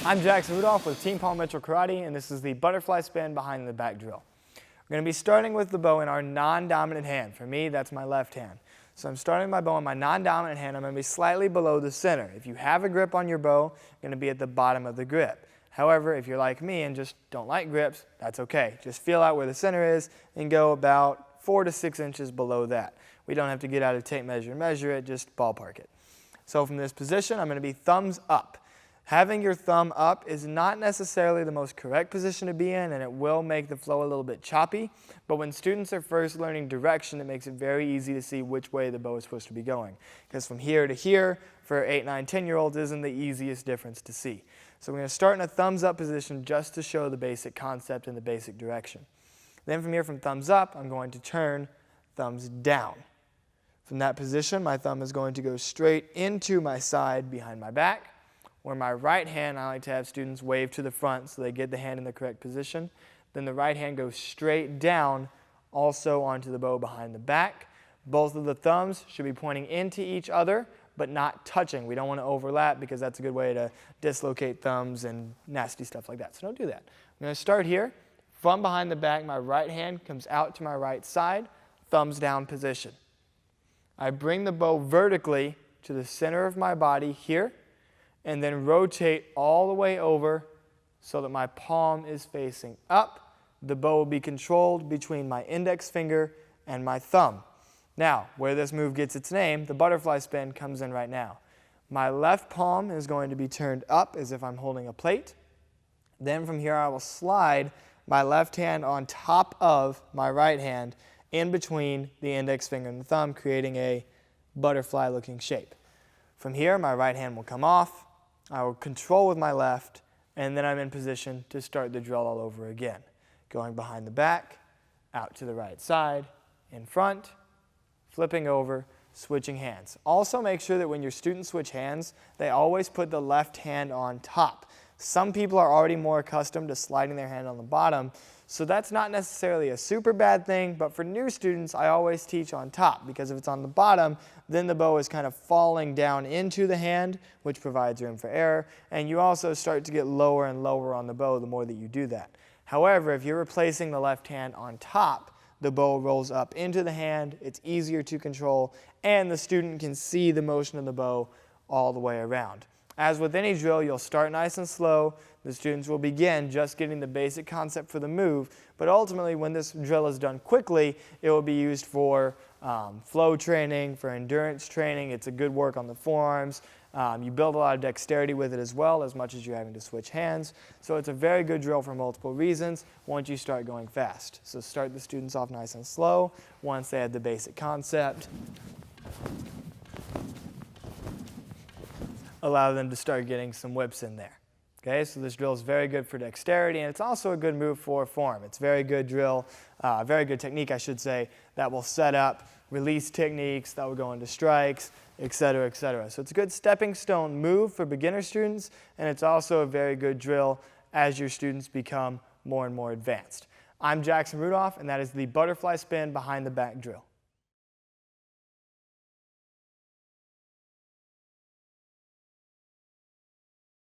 I'm Jackson Rudolph with Team Paul Mitchell Karate, and this is the butterfly spin behind the back drill. We're going to be starting with the bow in our non-dominant hand. For me, that's my left hand. So I'm starting my bow in my non-dominant hand. I'm going to be slightly below the center. If you have a grip on your bow, you're going to be at the bottom of the grip. However, if you're like me and just don't like grips, that's okay. Just feel out where the center is and go about 4 to 6 inches below that. We don't have to get out a tape measure and measure it, just ballpark it. So from this position, I'm going to be thumbs up. Having your thumb up is not necessarily the most correct position to be in, and it will make the flow a little bit choppy, but when students are first learning direction, it makes it very easy to see which way the bow is supposed to be going. Because from here to here, for 8, 9, 10-year-olds isn't the easiest difference to see. So we're going to start in a thumbs up position just to show the basic concept and the basic direction. Then from here, from thumbs up, I'm going to turn thumbs down. From that position, my thumb is going to go straight into my side behind my back, where my right hand, I like to have students wave to the front so they get the hand in the correct position. Then the right hand goes straight down, also onto the bow behind the back. Both of the thumbs should be pointing into each other, but not touching. We don't want to overlap because that's a good way to dislocate thumbs and nasty stuff like that. So don't do that. I'm going to start here. From behind the back, my right hand comes out to my right side, thumbs down position. I bring the bow vertically to the center of my body here, and then rotate all the way over so that my palm is facing up. The bow will be controlled between my index finger and my thumb. Now, where this move gets its name, the butterfly spin comes in right now. My left palm is going to be turned up as if I'm holding a plate. Then from here I will slide my left hand on top of my right hand in between the index finger and the thumb, creating a butterfly looking shape. From here, my right hand will come off. I will control with my left, and then I'm in position to start the drill all over again. Going behind the back, out to the right side, in front, flipping over, switching hands. Also make sure that when your students switch hands, they always put the left hand on top. Some people are already more accustomed to sliding their hand on the bottom, so that's not necessarily a super bad thing, but for new students, I always teach on top, because if it's on the bottom, then the bow is kind of falling down into the hand, which provides room for error, and you also start to get lower and lower on the bow the more that you do that. However, if you're replacing the left hand on top, the bow rolls up into the hand, it's easier to control, and the student can see the motion of the bow all the way around. As with any drill, you'll start nice and slow. The students will begin just getting the basic concept for the move, but ultimately when this drill is done quickly, it will be used for flow training, for endurance training. It's a good work on the forearms. You build a lot of dexterity with it as well, as much as you're having to switch hands. So it's a very good drill for multiple reasons once you start going fast. So start the students off nice and slow once they have the basic concept. Allow them to start getting some whips in there. Okay, so this drill is very good for dexterity, and it's also a good move for form. It's a very good drill, very good technique, I should say, that will set up release techniques that will go into strikes, etc., etc. So it's a good stepping stone move for beginner students, and it's also a very good drill as your students become more and more advanced. I'm Jackson Rudolph, and that is the butterfly spin behind the back drill.